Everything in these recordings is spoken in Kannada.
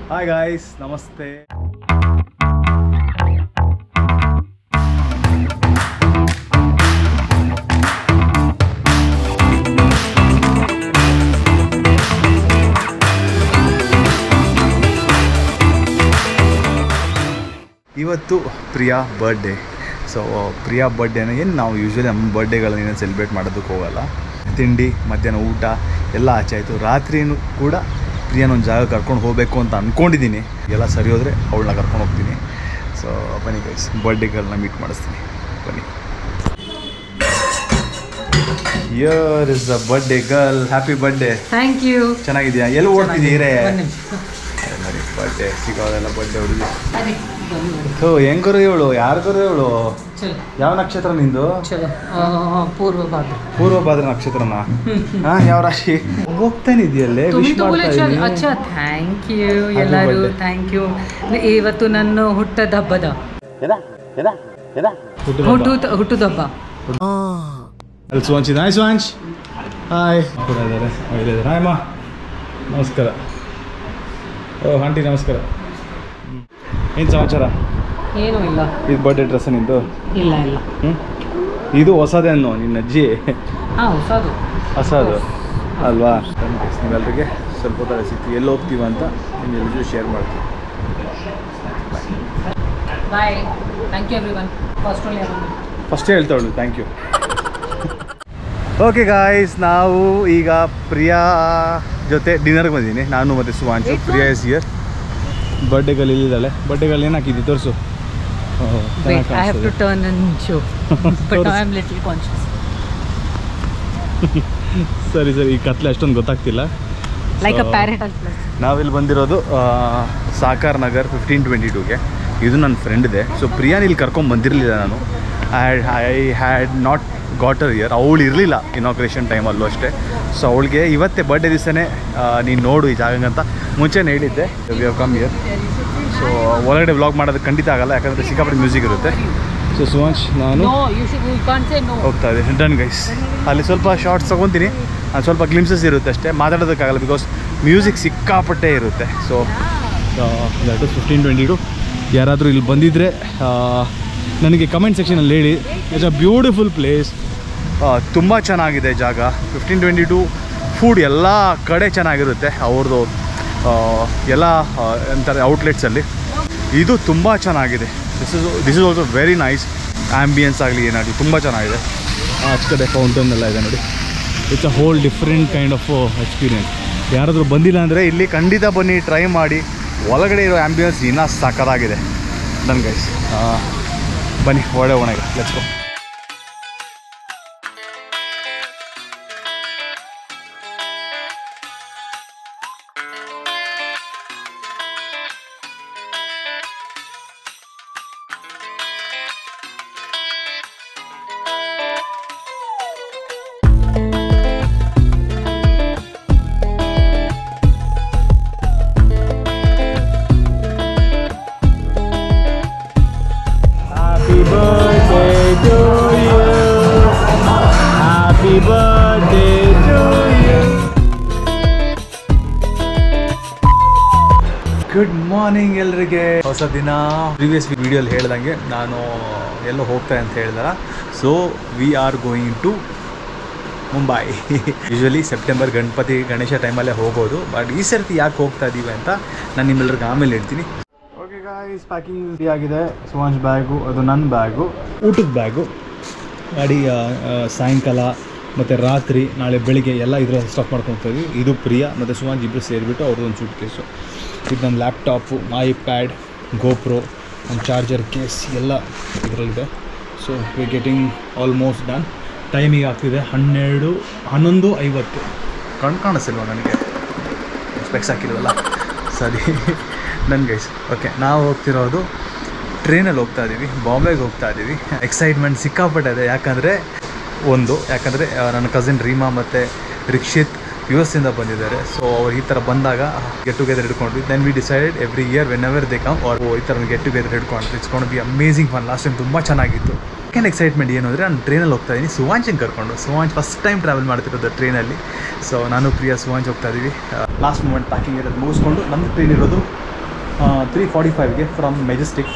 ಹಾಯ್ ಗಾಯ್ಸ್, ನಮಸ್ತೆ. ಇವತ್ತು ಪ್ರಿಯಾ ಬರ್ಡೇ. ಸೊ ಪ್ರಿಯಾ ಬರ್ಡೇನ ಏನು ನಾವು ಯೂಶ್ವಲಿ ನಮ್ಮ ಬರ್ಡೇಗಳನ್ನ ಏನು ಸೆಲೆಬ್ರೇಟ್ ಮಾಡೋದಕ್ಕೆ ಹೋಗಲ್ಲ. ತಿಂಡಿ, ಮಧ್ಯಾಹ್ನ ಊಟ ಎಲ್ಲ ಆಚೆ ಆಯಿತು. ರಾತ್ರಿನೂ ಕೂಡ ಪ್ರಿಯಾನೊಂದು ಜಾಗ ಕರ್ಕೊಂಡು ಹೋಗಬೇಕು ಅಂತ ಅಂದ್ಕೊಂಡಿದ್ದೀನಿ. ಎಲ್ಲ ಸರಿ ಹೋದರೆ ಅವಳನ್ನ ಕರ್ಕೊಂಡು ಹೋಗ್ತೀನಿ. ಸೊ ಬನ್ನಿ ಗೈಸ್, ಬರ್ಡೇಗಳನ್ನ ಮೀಟ್ ಮಾಡಿಸ್ತೀನಿ. ಬನ್ನಿ. Here is the birthday girl. Happy birthday. Thank you. ಚೆನ್ನಾಗಿದೆಯಾ? ಎಲ್ಲಿ ಓಡ್ತಿದ್ದೀರೇ? ನೋಡಿ ಬರ್ಡೇ ಸಿಗೋದೆಲ್ಲ ಬರ್ಡೇ ಹುಡುಗಿ. ಓ ಹೆಂಗರು ಹೇಳು, ಯಾರಿಗಾರು ಹೇಳು. ಯಾವ ನಕ್ಷತ್ರ ನಿಂದು? ಪೂರ್ವಭಾದ್ರ ನಕ್ಷತ್ರನ? ಯಾವ ರಾಶಿ? ಹೋಗ್ತಾನೆ ಇದೆಯಲ್ಲೇ. ವಿಶ್ ಮಾಡ್ತಾ ಇದ್ದೀನಿ. ಥ್ಯಾಂಕ್ ಯು ಎಲ್ಲರೂ, ಥ್ಯಾಂಕ್ ಯು. ಇವತ್ತು ನನ್ನ ಹುಟ್ಟದ ಹಬ್ಬದ ಹುಟ್ಟುದಬ್ಬ. ಅಲ್ಲಿ ಸುವಂಚ್ ಇದೆ. ಹಾಯ್ ಸುವಂಚ್. ಹಾಯ್ ಕೂಡ ಇದ್ದಾರೆ. ಹಾಯ್ ಅಮ್ಮ, ನಮಸ್ಕಾರ. ಓ ಆಂಟಿ ನಮಸ್ಕಾರ. ಏನು ಸಮಾಚಾರ? ಏನೂ ಇಲ್ಲ. ಇದು ಬರ್ಡೇ ಡ್ರೆಸ್ ನಿಂದು? ಇಲ್ಲ ಇಲ್ಲ. ಇದು ಹೊಸದೇನು ನಿನ್ನ ಅಜ್ಜಿ? ಹಾಂ ಹೊಸದು. ಹೊಸದು ಅಲ್ವಾ? ನೀವೆಲ್ಲರಿಗೆ ಸ್ವಲ್ಪ ಹೊತ್ತ ಸಿಗ್ತೀವಿ, ಎಲ್ಲಿ ಹೋಗ್ತೀವಿ ಅಂತ ನಿಮ್ಮೆಲ್ಲರಿಗೂ ಶೇರ್ ಮಾಡ್ತೀವಿ. ಬಾಯ್. Thank you everyone. ಫಸ್ಟೇ ಹೇಳ್ತಾಳು ಥ್ಯಾಂಕ್ ಯು. ಓಕೆ ಗಾಯ್ಸ್, ನಾವು ಈಗ ಪ್ರಿಯಾ ಜೊತೆ ಡಿನ್ನರ್ಗೆ ಬಂದಿದ್ದೀನಿ. ನಾನು ಮತ್ತು ಸುವಾಂಚು. Priya is here. ಬರ್ಡೇಗಳು ಇಲ್ಲಿದ್ದಾಳೆ. ಬರ್ಡೇಗಳು ಏನು ಹಾಕಿದ್ದಿ ತೋರಿಸು. ಸರಿ ಸರಿ, ಈ ಕತ್ಲೆ ಅಷ್ಟೊಂದು ಗೊತ್ತಾಗ್ತಿಲ್ಲ. ನಾವಿಲ್ಲಿ ಬಂದಿರೋದು ಸಾಕಾರ್ ನಗರ್ 1522ಗೆ. ಇದು ನನ್ನ ಫ್ರೆಂಡ್ ಇದೆ. ಸೊ ಪ್ರಿಯಾನ್ ಇಲ್ಲಿ ಕರ್ಕೊಂಡು ಬಂದಿರಲಿಲ್ಲ ನಾನು. I had not got her here. ಅವಳು ಇರಲಿಲ್ಲ ಇನಾಗ್ರೇಷನ್ ಟೈಮಲ್ಲೂ ಅಷ್ಟೇ. ಸೊ ಅವಳಿಗೆ ಇವತ್ತೇ ಬರ್ಡೇ ದಿವಸನೇ ನೀನು ನೋಡು ಈ ಜಾಗಂತ ಮುಂಚೆನೇ ಹೇಳಿದ್ದೆ. We have come here. So ಒಳಗಡೆ ವ್ಲಾಗ್ ಮಾಡೋದಕ್ಕೆ ಖಂಡಿತ ಆಗಲ್ಲ, ಯಾಕಂದರೆ ಸಿಕ್ಕಾಪಟ್ಟೆ ಮ್ಯೂಸಿಕ್ ಇರುತ್ತೆ. ಸೊ ಸುವಂಚ್ ನಾನು ಹೋಗ್ತಾ ಇದ್ದೀನಿ. Done guys. ಅಲ್ಲಿ ಸ್ವಲ್ಪ ಶಾರ್ಟ್ಸ್ ತೊಗೊತೀನಿ, ಸ್ವಲ್ಪ ಗ್ಲಿಮ್ಸಸ್ ಇರುತ್ತೆ ಅಷ್ಟೇ, ಮಾತಾಡೋದಕ್ಕಾಗಲ್ಲ ಬಿಕಾಸ್ ಮ್ಯೂಸಿಕ್ ಸಿಕ್ಕಾಪಟ್ಟೆ ಇರುತ್ತೆ. So that is 1522. ಯಾರಾದರೂ ಇಲ್ಲಿ ಬಂದಿದ್ದರೆ ನನಗೆ ಕಮೆಂಟ್ ಸೆಕ್ಷನಲ್ಲಿ ಹೇಳಿ. It's a beautiful place. ತುಂಬ ಚೆನ್ನಾಗಿದೆ ಜಾಗ. 1522 ಫುಡ್ ಎಲ್ಲ ಕಡೆ ಚೆನ್ನಾಗಿರುತ್ತೆ ಅವ್ರದ್ದು ಎಲ್ಲ ಅಂತಾರೆ ಔಟ್ಲೆಟ್ಸಲ್ಲಿ. ಇದು ತುಂಬ ಚೆನ್ನಾಗಿದೆ. This is also very nice. Ambience ಆಗಲಿ ಏನಾಗಲಿ ತುಂಬ ಚೆನ್ನಾಗಿದೆ. ಆಚೆ ಕಡೆ ಫೌಂಟನ್ ಎಲ್ಲ ಇದೆ ನೋಡಿ. It's a hole different kind of experience. ಯಾರಾದರೂ ಬಂದಿಲ್ಲ ಅಂದರೆ ಇಲ್ಲಿ ಖಂಡಿತ ಬನ್ನಿ, ಟ್ರೈ ಮಾಡಿ. ಒಳಗಡೆ ಇರೋ ಆ್ಯಂಬಿಯನ್ಸ್ ಇನ್ನೂ ಸಕ್ಕತ್ತಾಗಿದೆ. ಡನ್ ಗೈಸ್, ಬನ್ನಿ ಒಳ್ಳೆ ಒಣಗ ಲೆಟ್ಸ್ ಗೋ. ಗುಡ್ ಮಾರ್ನಿಂಗ್ ಎಲ್ರಿಗೆ. ಹೊಸ ದಿನ. ಪ್ರೀವಿಯಸ್ ವಿಡಿಯೋಲಿ ಹೇಳ್ದಂಗೆ ನಾನು ಎಲ್ಲೋ ಹೋಗ್ತಾ ಅಂತ ಹೇಳಿದಾರ. So we are going to Mumbai. Usually September Ganesha ಟೈಮಲ್ಲೇ ಹೋಗೋದು. ಬಟ್ ಈ ಸರ್ತಿ ಯಾಕೆ ಹೋಗ್ತಾ ಇದ್ದೀವಿ ಅಂತ ನಾನು ನಿಮ್ಮೆಲ್ಲರಿಗೆ ಆಮೇಲೆ ಹೇಳ್ತೀನಿ. ಓಕೆ ಗಾಯ್ಸ್, ಪ್ಯಾಕಿಂಗ್ ರೆಡಿ ಆಗಿದೆ. ಸುವಂಚ್ ಬ್ಯಾಗು, ಅದು ನನ್ನ ಬ್ಯಾಗು, ಊಟದ ಬ್ಯಾಗು. ಗಾಡಿ ಸಾಯಂಕಾಲ ಮತ್ತು ರಾತ್ರಿ ನಾಳೆ ಬೆಳಿಗ್ಗೆ ಎಲ್ಲ ಇದರ ಸ್ಟಾಪ್ ಮಾಡ್ಕೊಳ್ತೀವಿ. ಇದು ಪ್ರಿಯಾ ಮತ್ತು ಸುವಂಚ್ ಇಬ್ಬರು ಸೇರಿಬಿಟ್ಟು ಅವ್ರದ್ದೊಂದು ಸೂಟ್ ಕೇಸು. ಇದು ನನ್ನ ಲ್ಯಾಪ್ಟಾಪು, ಐಪ್ಯಾಡ್, ಗೋಪ್ರೋ, ನನ್ನ ಚಾರ್ಜರ್ ಕೇಸ್ ಎಲ್ಲ ಇದರಲ್ಲಿದೆ. So we getting almost done. ಟೈಮಿಗೆ ಆಗ್ತಿದೆ 11:50. ಕಾಣಿಸಿಲ್ವ ನನಗೆ? ಸ್ಪೆಕ್ಸ್ ಹಾಕಿಲ್ವಲ್ಲ, ಸರಿ. ನನ್ನ ಗೈಸ್, ಓಕೆ, ನಾವು ಹೋಗ್ತಿರೋದು ಟ್ರೈನಲ್ಲಿ ಹೋಗ್ತಾ ಇದ್ದೀವಿ. ಬಾಂಬೆಗೆ ಹೋಗ್ತಾ ಇದ್ದೀವಿ. ಎಕ್ಸೈಟ್ಮೆಂಟ್ ಸಿಕ್ಕಾಪಟ್ಟೆ ಇದೆ. ಯಾಕಂದರೆ ನನ್ನ ಕಸಿನ್ ರೀಮಾ ಮತ್ತು ರಿಕ್ಷಿತ್ US-ಇಂದ ಬಂದಿದ್ದಾರೆ. ಸೊ ಅವ್ರು ಈ ಥರ ಬಂದಾಗ ಗೆಟ್ ಟುಗೆದರ್ ಹಿಡ್ಕೊಂಡ್ವಿ. Then we decided every year whenever they come ಅವ್ರು ಈ ಥರ ಗೆಟ್ ಟುಗೆದರ್ ಹಿಡ್ಕೊಂಡ್ವಿ. It's gonna be amazing fun. Last time ತುಂಬ ಚೆನ್ನಾಗಿತ್ತು. ಸೆಕೆಂಡ್ ಎಕ್ಸೈಟ್ಮೆಂಟ್ ಏನು ಅಂದರೆ ನಾನು ಟ್ರೈನಲ್ಲಿ ಹೋಗ್ತಾ ಇದ್ದೀನಿ ಸುವಾಂಚನ್ನು ಕರ್ಕೊಂಡು. ಸುವಾಂಚ್ ಫಸ್ಟ್ ಟೈಮ್ ಟ್ರಾವೆಲ್ ಮಾಡ್ತಿರೋದು ಟ್ರೈನಲ್ಲಿ. ಸೊ ನಾನು ಪ್ರಿಯಾ ಸುವಾಂಚ್ ಹೋಗ್ತಾ ಇದ್ದೀವಿ. ಲಾಸ್ಟ್ ಮೂಮೆಂಟ್ ಪ್ಯಾಕಿಂಗ್ ಇರೋದು ಮುಗಿಸ್ಕೊಂಡು ನಮ್ಮದು ಟ್ರೈನ್ ಇರೋದು 3:45ಗೆ ಫ್ರಮ್ ಮೆಜೆಸ್ಟಿಕ್.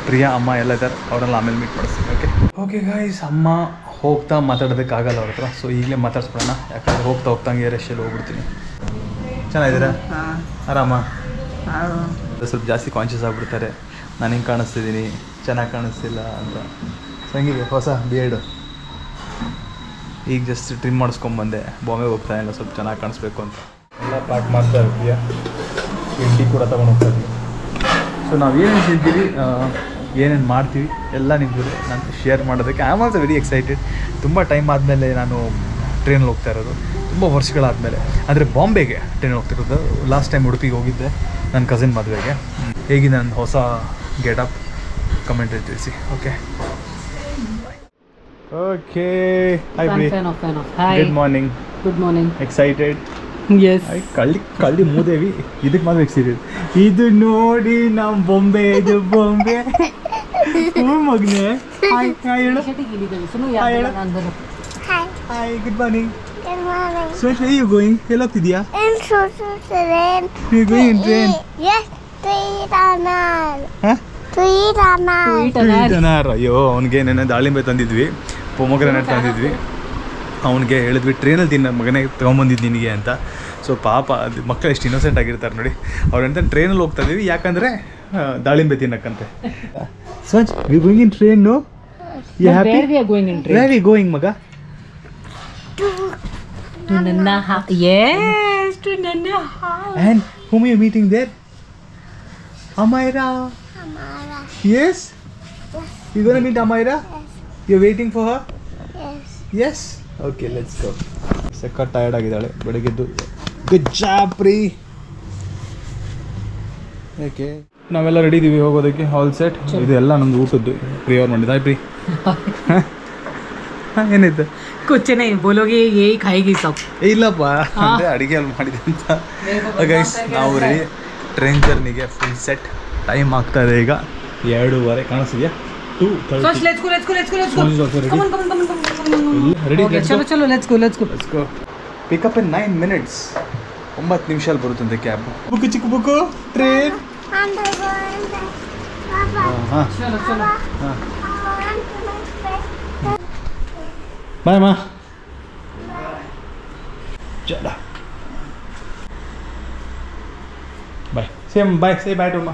ಪ್ರಿಯಾ ಅಮ್ಮ ಎಲ್ಲ ಇದ್ದಾರೆ, ಅವರೆಲ್ಲ ಆಮೇಲೆ ಮೀಟ್ ಮಾಡಿಸ್ತೀನಿ. ಓಕೆ ಗೈಸ್, ಅಮ್ಮ ಹೋಗ್ತಾ ಮಾತಾಡೋದಕ್ಕಾಗಲ್ಲ ಅವ್ರ ಹತ್ರ, ಸೊ ಈಗಲೇ ಮಾತಾಡ್ಸ್ಬಿಡೋಣ. ಯಾಕಂದರೆ ಹೋಗ್ತಾ ಹೋಗ್ತಂಗೆ ರಶಲ್ಲಿ ಹೋಗ್ಬಿಡ್ತೀನಿ. ಚೆನ್ನಾಗಿದ್ದೀರಾ? ಆರಾಮ? ಸ್ವಲ್ಪ ಜಾಸ್ತಿ ಕಾನ್ಷಿಯಸ್ ಆಗಿಬಿಡ್ತಾರೆ, ನಾನು ಹಿಂಗೆ ಕಾಣಿಸ್ತಿದ್ದೀನಿ, ಚೆನ್ನಾಗಿ ಕಾಣಿಸ್ತಿಲ್ಲ ಅಂತ. ಸೊ ಹಂಗಿದೆ ಹೊಸ ಬಿಯರ್ಡು. ಈಗ ಜಸ್ಟ್ ಟ್ರಿಮ್ ಮಾಡಿಸ್ಕೊಂಬಂದೆ, ಬಾಂಬೆ ಹೋಗ್ತಾ ಇಲ್ಲ, ಸ್ವಲ್ಪ ಚೆನ್ನಾಗಿ ಕಾಣಿಸ್ಬೇಕು ಅಂತ. ಎಲ್ಲ ಪ್ಯಾಕ್ ಮಾಡ್ತಾ ಇರ್ತೀಯ, ಟೀ ಕೂಡ ತೊಗೊಂಡು ಹೋಗ್ತಾ ಇದ್ದೀವಿ. ಸೊ ನಾವು ಏನೇನು ತಿಂತೀವಿ, ಏನೇನು ಮಾಡ್ತೀವಿ ಎಲ್ಲ ನಿಮ್ಮ ಜೊತೆ ನಾನು ಶೇರ್ ಮಾಡೋದಕ್ಕೆ I am also very excited. ತುಂಬ ಟೈಮ್ ಆದಮೇಲೆ ನಾನು ಟ್ರೈನಲ್ಲಿ ಹೋಗ್ತಾ ಇರೋದು, ತುಂಬ ವರ್ಷಗಳಾದಮೇಲೆ. ಅಂದರೆ ಬಾಂಬೆಗೆ ಟ್ರೈನ್ ಹೋಗ್ತಿರೋದು. ಲಾಸ್ಟ್ ಟೈಮ್ ಉಡುಪಿಗೆ ಹೋಗಿದ್ದೆ ನನ್ನ ಕಸಿನ್ ಮದುವೆಗೆ. ಹೇಗೆ ನನ್ನ ಹೊಸ ಗೆಟಪ್ ಕಮೆಂಟಲ್ಲಿ ತಿಳಿಸಿ. Okay okay. ಹಾಯ್ ಪ್ರೀ. Good morning. Good morning. Excited? Yes. ಕಳ್ಳಿ ಮೂದೇವಿ ಇದಕ್ಕೆ ಮಾತ್ರ ಎಕ್ಸೈಟೆಡ್. ಇದು ನೋಡಿ ನಮ್ಮ ಬೊಂಬೆ, ಇದು ಬೊಂಬೆ ಮಗನೇ. ಹಾಯ್ ಹಾಯ್ ಹೇಳು. Hi, good morning. So where are you going? Where are you going? You're going in train? Yes, to eat anar. Huh? To eat anar. ಅಯ್ಯೋ, ಅವನಿಗೆ ನೆನ್ನೆ ದಾಳಿಂಬೆ ತಂದಿದ್ವಿ, ಪೊಮೊಗ್ರೆನೇಟ್ ತಂದಿದ್ವಿ. ಅವನಿಗೆ ಹೇಳಿದ್ವಿ ಟ್ರೈನಲ್ಲಿ ತಿನ್ನ ಮಗನೇ ತೊಗೊಂಬಂದಿದ್ದು ನಿನಗೆ ಅಂತ. ಸೊ ಪಾಪ ಅದು ಮಕ್ಕಳು ಎಷ್ಟು ಇನ್ನೋಸೆಂಟ್ ಆಗಿರ್ತಾರೆ ನೋಡಿ. ಅವ್ರಂತ ಟ್ರೈನಲ್ಲಿ ಹೋಗ್ತಾ ಇದ್ದೀವಿ ಯಾಕಂದರೆ ದಾಳಿಂಬೆ ತಿನ್ನಕ್ಕಂತೆ. ಸ್ವಚ್ we going in train. No you happy? Where we are going in train? Where we going ಮಗ? To Nana house. Yes, to Nana house. And whom are you meeting there? Amaira. Amara. Yes? You're gonna meet Amaira? Yes. You're waiting for her? Yes. Yes? Okay, let's go. ಸಕ್ಕ ಟಯರ್ಡ್ ಆಗಿದ್ದಾಳೆ ಬೆಳಗ್ಗೆದ್ದು. ಗುಡ್ ಜಾಬ್ ಪ್ರೀ. ಓಕೆ, ನಾವೆಲ್ಲ ರೆಡಿ ಇದ್ದೀವಿ ಹೋಗೋದಕ್ಕೆ. All set. ಇದೆಲ್ಲ ನಮ್ದು ಊಟದ್ದು ಪ್ರೀ ಅವ್ರು ಮಾಡಿದ್ದು. ಪ್ರೀ ಹಾಂ, ಏನಿತ್ತು? कुछ नहीं बोलोगे, यही खाएगी सब. ಇಲ್ಲಪ್ಪ, ಅಂದರೆ ಅಡುಗೆ ಅಲ್ಲಿ ಮಾಡಿದೆ ಅಂತ. ಗೈಸ್, ನಾವು ರೆಡಿ ಟ್ರೈನ್ ಜರ್ನಿಗೆ ಫುಲ್ ಸೆಟ್. ಟೈಮ್ ಆಗ್ತಾ ಇದೆ ಈಗ 2:30. ಕಾಣಿಸ್ತಿದೆಯಾ? 2:30. Let's go. Let's go. Pick up in 9 minutes. 9 ನಿಮಿಷದಲ್ಲಿ ಬರುತ್ತಂತೆ ಕ್ಯಾಬ್. ಬುಕ್ಕು ಚಿಕ್ಕ book train. I'm going to Papa. ಹಾಂ चलो. ಹಾಂ. I want to make friends. ಬಾಯ್ ಅಮ್ಮ. ಚಲ ಬಾಯ್. Same bye. Say bye to ಅಮ್ಮ.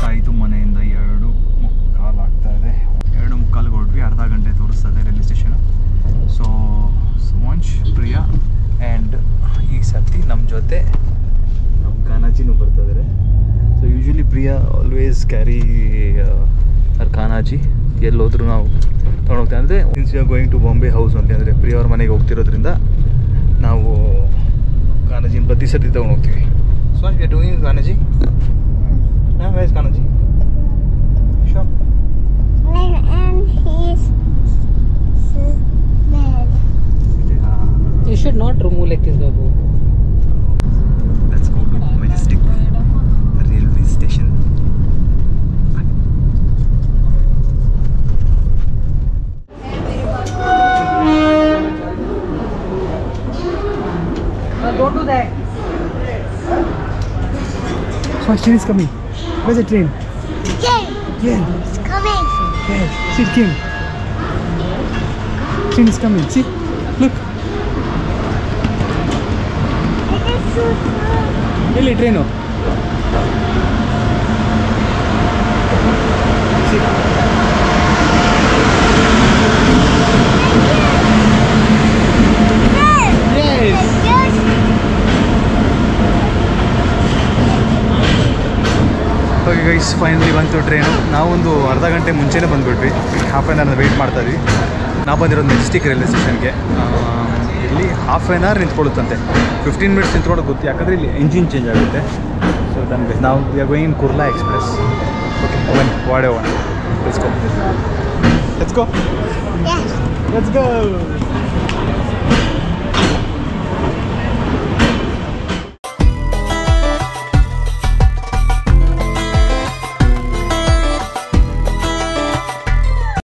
ಆಯಿತು, ಮನೆಯಿಂದ 2:45 ಆಗ್ತಾ ಇದೆ. 2:45 ಹೊರಟ್ವಿ, ಅರ್ಧ ಗಂಟೆ ತೋರಿಸ್ತದೆ railway station. So Sumansh, Priya and ಈ ಸರ್ತಿ ನಮ್ಮ ಜೊತೆ ನಮ್ಮ ಕಾನಾಜಿನೂ ಬರ್ತಾಯಿದ್ದಾರೆ. So usually Priya always carry her ಕಾನಾಜಿ. ಎಲ್ಲೋದ್ರೂ ನಾವು ತೊಗೊಂಡೋಗ್ತಾ ಅಂದರೆ since you are going to Bombay house ಅಂತ, ಅಂದರೆ ಪ್ರಿಯಾ ಅವ್ರ ಮನೆಗೆ ಹೋಗ್ತಿರೋದ್ರಿಂದ ನಾವು ಕಾನಾಜಿನ ಪ್ರತಿ ಸರ್ತಿ ತೊಗೊಂಡೋಗ್ತೀವಿ. ಸೊ ವಿ ಆರ್ ಡೂಯಿಂಗ್ ಕಾನಾಜಿ. ಹಾಂ, ವೈಸ್ ಕಾನಾಜಿ? Show. And his bed. You should not remove like this, Babu. Let's go to Majestic railway station. Don't do that. So train is coming. Where's the train? Jane, Yeah. it's coming. Yeah. See, it came. Train is coming. See, look. It is so slow. Really, train. See. Yes. Yes. Okay guys, finally ಬಂತು ಟ್ರೈನು. ನಾವೊಂದು ಅರ್ಧ ಗಂಟೆ ಮುಂಚೆನೇ ಬಂದುಬಿಟ್ವಿ. ಹಾಫ್ ಆನ್ ಅವರ್ ವೆಯ್ಟ್ ಮಾಡ್ತಾ ಇದ್ವಿ. ನಾವು ಬಂದಿರೋದು ಮೆಜೆಸ್ಟಿಕ್ ರೈಲ್ವೆ ಸ್ಟೇಷನ್ಗೆ. ಇಲ್ಲಿ ಹಾಫ್ ಆನ್ ಅವರ್ ನಿಂತ್ಕೊಳ್ಳುತ್ತಂತೆ. 15 ಮಿನಿಟ್ಸ್ ನಿಂತ್ಕೊಳ್ಳೋದು ಗೊತ್ತು, ಯಾಕಂದರೆ ಇಲ್ಲಿ ಎಂಜಿನ್ ಚೇಂಜ್ ಆಗುತ್ತೆ. ಸೊ ನಮಗೆ ನಾವು we are going in Kurla express. Okay, one ವಾಡೆ one. Let's go. Yes. Let's go.